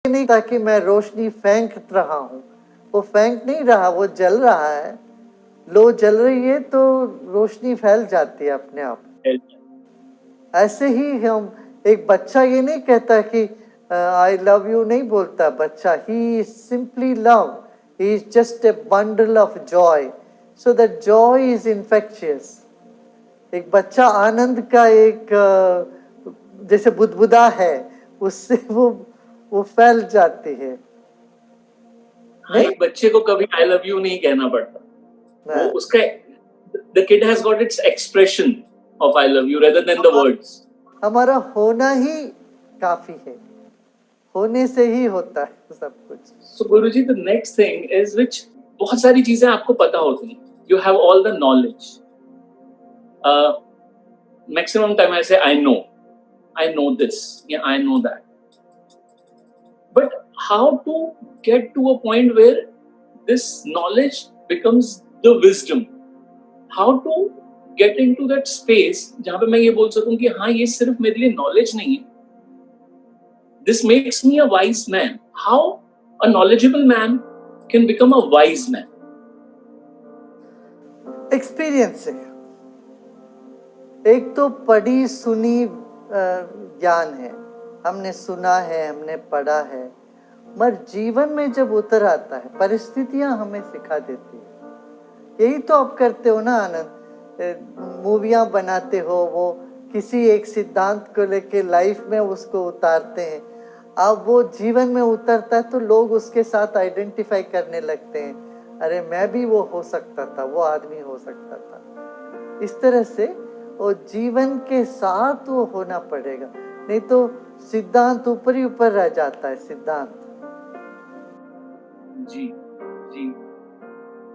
नहीं ताकि मैं रोशनी फेंक रहा हूँ, वो फेंक नहीं रहा, वो जल रहा है। लो जल रही है तो रोशनी फैल जाती है अपने आप। ऐसे ही हम, एक बच्चा ये नहीं कहता कि आई लव यू नहीं बोलता बच्चा, he is simply love, he is just a bundle of Joy, so that Joy is infectious. एक बच्चा आनंद का एक जैसे बुदबुदा है, उससे वो फैल जाती है। नहीं, एक बच्चे को कभी आई लव यू नहीं कहना पड़ता, वो उसका the kid has got its expression of I love you rather than the words. हमारा होना ही काफी है, होने से ही होता है सब कुछ। So Guruji, the next thing is which बहुत सारी चीजें आपको पता होती हैं, you have all the knowledge. Maximum time I say I know this, yeah, I know that. But how to get to a point where this knowledge becomes the wisdom? How to get into that space जहाँ पे मैं ये बोल सकूं कि हाँ, ये सिर्फ मेरे लिए knowledge नहीं है. This makes me a wise man. How a knowledgeable man can become a wise man? Experience है। एक तो पढ़ी सुनी ज्ञान है, हमने सुना है, हमने पढ़ा है, मगर जीवन में जब उतर आता है, परिस्थितियां हमें सिखा देती है। यही तो आप करते हो ना आनंद, मूवियां बनाते हो, वो किसी एक सिद्धांत को लेके लाइफ में उसको उतारते हैं। अब वो जीवन में उतरता है तो लोग उसके साथ आइडेंटिफाई करने लगते हैं, अरे मैं भी वो हो सकता था, वो आदमी हो सकता था। इस तरह से वो जीवन के साथ वो होना पड़ेगा, नहीं तो सिद्धांत ऊपर ही ऊपर रह जाता है। सिद्धांत जी जी,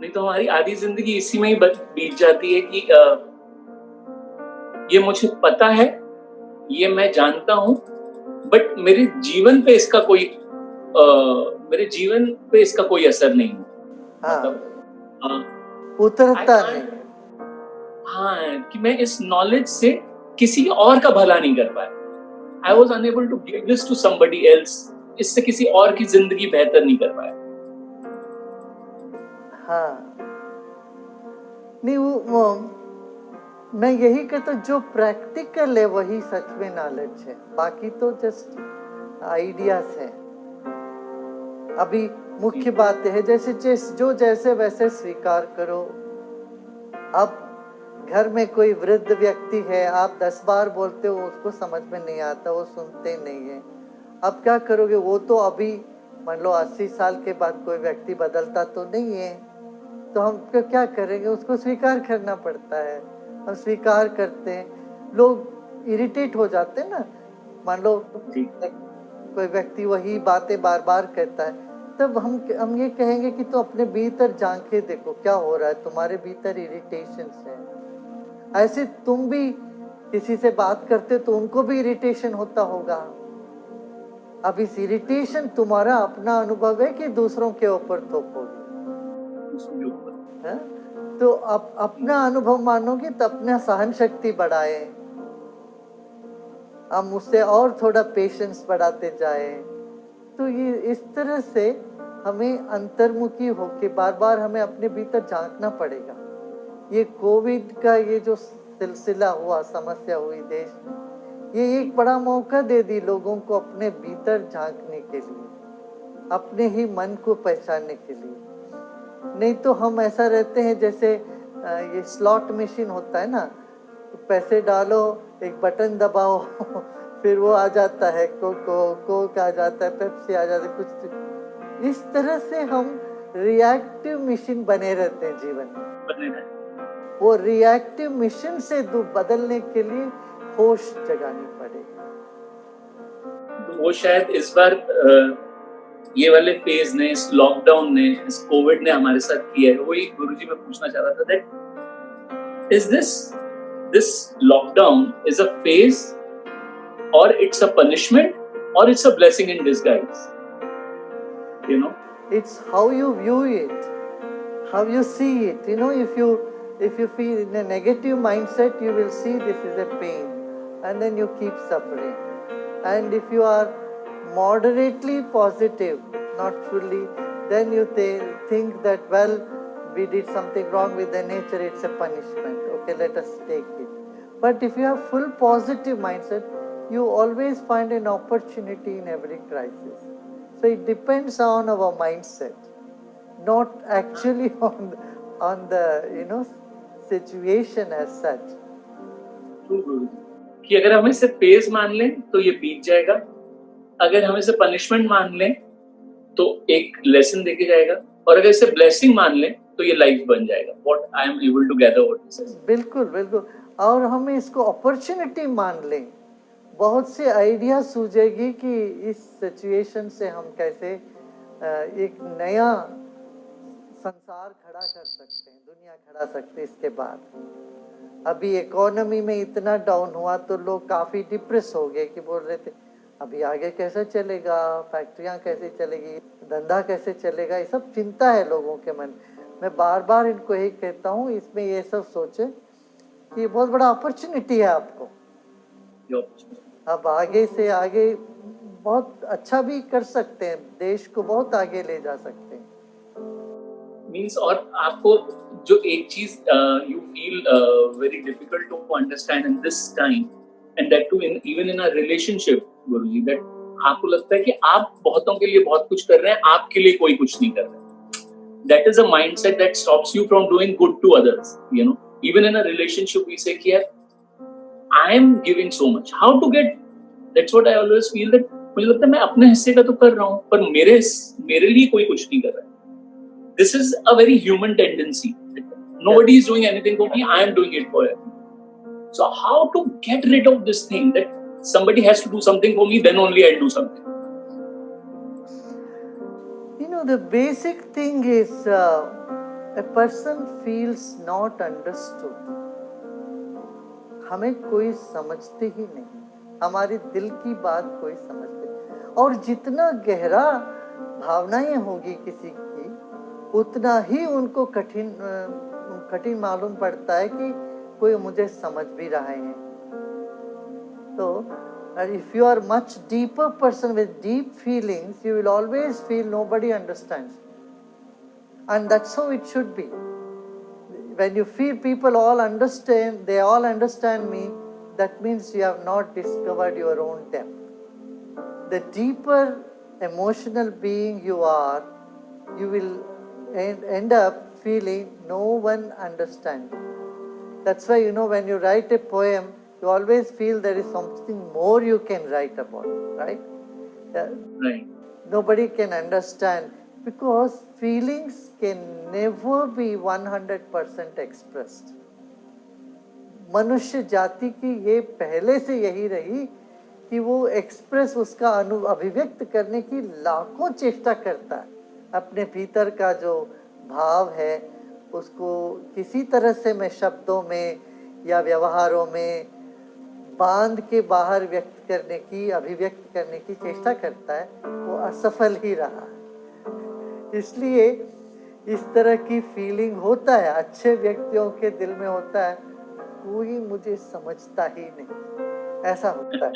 नहीं तो हमारी आधी जिंदगी इसी में ही बीत जाती है कि ये मुझे पता है, ये मैं जानता हूं, बट मेरे जीवन पे इसका कोई असर नहीं। उतरता नहीं। हाँ, कि मैं इस नॉलेज से किसी और का भला नहीं कर पाया। I was unable to give this to somebody else. इससे किसी और की जिंदगी बेहतर नहीं कर पाया। हाँ, नहीं वो मैं यही कहता हूँ, जो प्रैक्टिकल है वही सच में नॉलेज है, बाकी तो जस्ट आइडियाज है। अभी मुख्य बात है जैसे जो जैसे वैसे स्वीकार करो। अब घर में कोई वृद्ध व्यक्ति है, आप 10 बार बोलते हो, उसको समझ में नहीं आता, वो सुनते नहीं है। अब क्या करोगे? वो तो अभी मान लो 80 साल के बाद कोई व्यक्ति बदलता तो नहीं है, तो हम क्या करेंगे? उसको स्वीकार करना पड़ता है। हम स्वीकार करते हैं, लोग इरिटेट हो जाते हैं ना। मान लो कोई व्यक्ति वही बातें बार बार कहता है, तब हम ये कहेंगे कि तो अपने भीतर झांके देखो क्या हो रहा है, तुम्हारे भीतर इरिटेशंस है। ऐसे तुम भी किसी से बात करते तो उनको भी इरिटेशन होता होगा। अब इस इरिटेशन तुम्हारा अपना अनुभव है कि दूसरों के ऊपर थोपोगे? तो अपना अनुभव मानोगे तो अपना सहन शक्ति बढ़ाए, हम उससे और थोड़ा पेशेंस बढ़ाते जाए। तो ये इस तरह से हमें अंतर्मुखी होके बार बार हमें अपने भीतर झांकना पड़ेगा। ये कोविड का ये जो सिलसिला हुआ, समस्या हुई देश में, ये एक बड़ा मौका दे दी लोगों को अपने भीतर झांकने के लिए, अपने ही मन को पहचानने के लिए। नहीं तो हम ऐसा रहते हैं जैसे ये स्लॉट मशीन होता है ना, पैसे डालो, एक बटन दबाओ फिर वो आ जाता है, कोक आ जाता है, पेप्सी आ जाता है, कुछ इस तरह से हम रिएक्टिव मशीन बने रहते हैं जीवन में। वो रिएक्टिव मिशन से बदलने के लिए होश जगानी पड़ेगी। तो वो शायद इस बार ये वाले फेज ने, इस लॉकडाउन ने, इस कोविड ने हमारे साथ किया है। वही गुरुजी मैं पूछना चाह रहा था, that is this lockdown is a phase or it's a punishment or it's a blessing in disguise, you know? It's how you view it, how you see it. You know, if you feel in a negative mindset, you will see this is a pain and then you keep suffering. And if you are moderately positive, not fully, then you think that, well, we did something wrong with the nature, it's a punishment. Okay, let us take it. But if you have full positive mindset, you always find an opportunity in every crisis. So it depends on our mindset, not actually on the situation as such. True, गुरु जी कि अगर हम इसे phase मान लें तो ये बीत जाएगा, अगर हम इसे पनिशमेंट मान लें तो एक लेसन देके जाएगा, और अगर इसे ब्लेसिंग मान लें तो ये लाइफ बन जाएगा. What I am able to gather what this is. बिल्कुल बिल्कुल. और हम इसको अपॉर्चुनिटी मान लें, बहुत से आइडिया सूझेगी कि इस सिचुएशन से हम कैसे एक नया संसार खड़ा कर सकते हैं, दुनिया खड़ा सकते हैं. इसके बाद अभी इकोनॉमी में इतना डाउन हुआ तो लोग काफ़ी डिप्रेस हो गए कि बोल रहे थे अभी आगे कैसे चलेगा, फैक्ट्रियां कैसे चलेगी, धंधा कैसे चलेगा, ये सब चिंता है लोगों के मन. मैं बार बार इनको यही कहता हूँ, इसमें ये सब सोचे कि बहुत बड़ा अपॉर्चुनिटी है आपको. अब आगे से आगे बहुत अच्छा भी कर सकते हैं, देश को बहुत आगे ले जा सकते हैं. मीन्स और आपको जो एक चीज you feel very difficult to understand in this time and that too even in a relationship Guruji, that आपको लगता है कि आप बहुतों के लिए बहुत कुछ कर रहे हैं, आपके लिए कोई कुछ नहीं कर रहा है. That is a mindset that stops you from doing good to others. You know, even in a relationship, we say, "Here, I am giving so much. How to get?" That's what I always feel that मुझे लगता है मैं अपने हिस्से का तो कर रहा हूँ, पर मेरे लिए कोई कुछ नहीं कर रहा है. This is a very human tendency. Nobody is doing anything for me. I am doing it for him. So how to get rid of this thing that somebody has to do something for me, then only I do something? The basic thing is a person feels not understood. हमें कोई समझते ही नहीं, हमारे दिल की बात कोई समझते नहीं. और जितना गहरा भावनाएं होगी किसी की, उतना ही उनको कठिन मालूम पड़ता है कि कोई मुझे समझ भी रहे हैं. तो if you are much deeper person with deep feelings, you will always feel nobody understands. And that's how it should be. When you feel people all understand, they all understand me, that means you have not discovered your own depth. The deeper emotional being you are, you will end up feeling no one understands. That's why, when you write a poem, you always feel there is something more you can write about, right? Right. Nobody can understand because feelings can never be 100% expressed. मनुष्य जाति की ये पहले से यही रही कि वो एक्सप्रेस उसका अभिव्यक्त करने की लाखों चेष्टा करता है. अपने भीतर का जो भाव है उसको किसी तरह से मैं शब्दों में या व्यवहारों में बांध के बाहर अभिव्यक्त करने की चेष्टा करता है. वो असफल ही रहा. इसलिए इस तरह की फीलिंग होता है, अच्छे व्यक्तियों के दिल में होता है, कोई मुझे समझता ही नहीं, ऐसा होता है.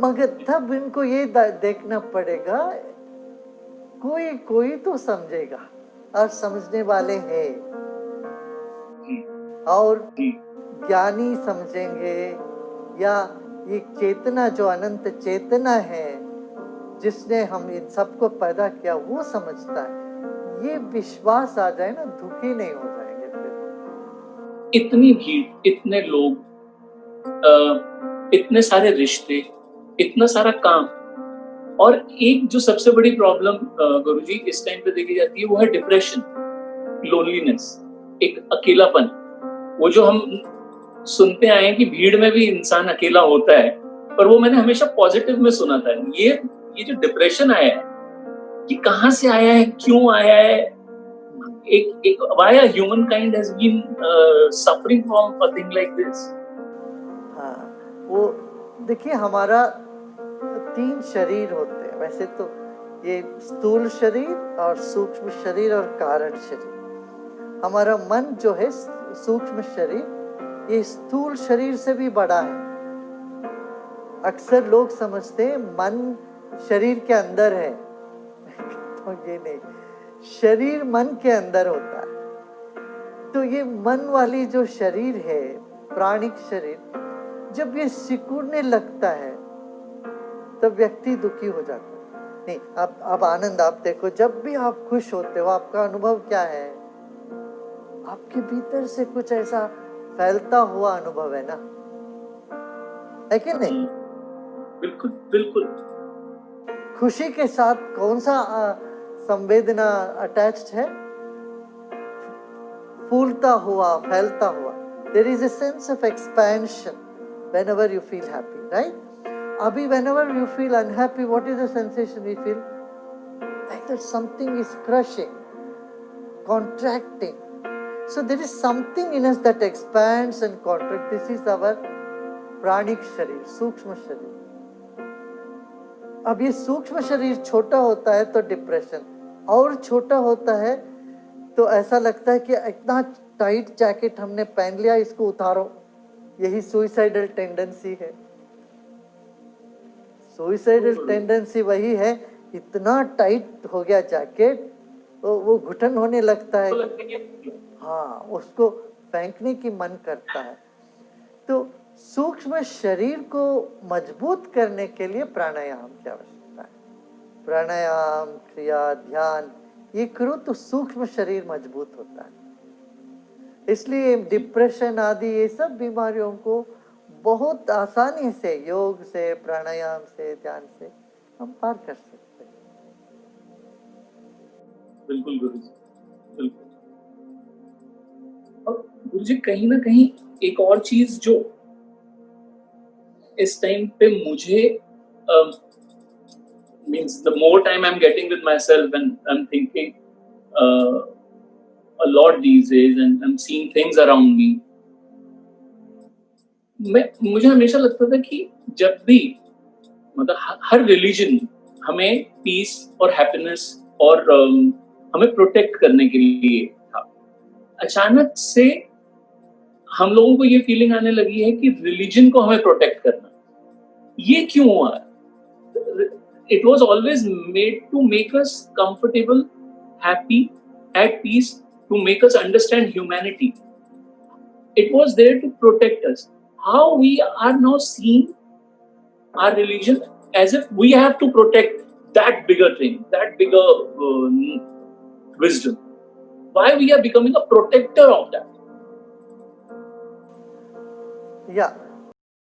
मगर तब इनको ये देखना पड़ेगा कोई तो समझेगा, और समझने वाले हैं, और ज्ञानी समझेंगे, या ये चेतना जो अनंत चेतना है जिसने हम इन सबको पैदा किया वो समझता है. ये विश्वास आ जाए ना, दुखी नहीं हो जाएंगे फिर. इतनी भीड़, इतने लोग, इतने सारे रिश्ते, इतना सारा काम, और एक जो सबसे बड़ी प्रॉब्लम गुरुजी इस टाइम पे देखी जाती है वो है डिप्रेशन, लोनलीनेस, एक अकेलापन. वो जो हम सुनते आए हैं कि भीड़ में भी इंसान अकेला होता है, पर वो मैंने हमेशा पॉजिटिव में सुना था. ये जो डिप्रेशन आया है, ये कहाँ से आया है, क्यों आया है? एक why a humankind has been suffering from a thing like this? हाँ, वो देखिए, हमारा 3 शरीर होते हैं वैसे तो, ये स्थूल शरीर और सूक्ष्म शरीर और कारण शरीर. हमारा मन जो है सूक्ष्म शरीर, ये स्थूल शरीर से भी बड़ा है. अक्सर लोग समझते हैं मन शरीर के अंदर है तो ये नहीं, शरीर मन के अंदर होता है। तो ये मन वाली जो शरीर है, प्राणिक शरीर, जब ये सिकुड़ने लगता है तब व्यक्ति दुखी हो जाता है। नहीं, अब आनंद आप देखो, जब भी आप खुश होते हो आपका अनुभव क्या है? आपके भीतर से कुछ ऐसा फैलता हुआ अनुभव है ना, है कि नहीं? बिल्कुल बिल्कुल। खुशी के साथ कौन सा संवेदना अटैच्ड है? फूलता हुआ, फैलता हुआ। There is a sense of expansion whenever you feel happy, right? Abhi, whenever you feel unhappy, what is the sensation we feel? Like that something is crushing, contracting. So there is something in us that expands and contracts. This is our प्राणिक शरीर, सूक्ष्म शरीर। अब ये सूक्ष्म शरीर छोटा होता है तो डिप्रेशन, और छोटा होता है तो ऐसा लगता है कि इतना टाइट जैकेट हमने पहन लिया, इसको उतारो। यही सुइसाइडल टेंडेंसी है। सुइसाइडल टेंडेंसी वही है, इतना टाइट हो गया जैकेट, वो घुटन होने लगता है, हाँ, उसको फेंकने की मन करता है। तो सूक्ष्म शरीर को मजबूत करने के लिए प्राणायाम की आवश्यकता है। प्राणायाम, क्रिया, ध्यान ये करो तो सूक्ष्म शरीर मजबूत होता है। इसलिए डिप्रेशन आदि ये सब बीमारियों को बहुत आसानी से योग से, प्राणायाम से, ध्यान से हम पार कर सकते हैं। बिल्कुल गुरुजी, बिल्कुल। और गुरुजी कहीं ना कहीं एक और चीज जो इस टाइम पे मुझे means the more time I'm getting with myself and I'm thinking a lot these days and I'm seeing things around me, मुझे हमेशा लगता था कि जब भी मतलब हर रिलीजन हमें पीस और हैप्पीनेस और हमें प्रोटेक्ट करने के लिए था। अचानक से हम लोगों को ये फीलिंग आने लगी है कि रिलीजन को हमें प्रोटेक्ट करना, ये क्यों हुआ? It was always made to make us comfortable, happy, at peace, to make us understand humanity. It was there to protect us. How we are now seeing our religion as if we have to protect that bigger thing, that bigger wisdom. Why we are becoming a protector of that? Yeah.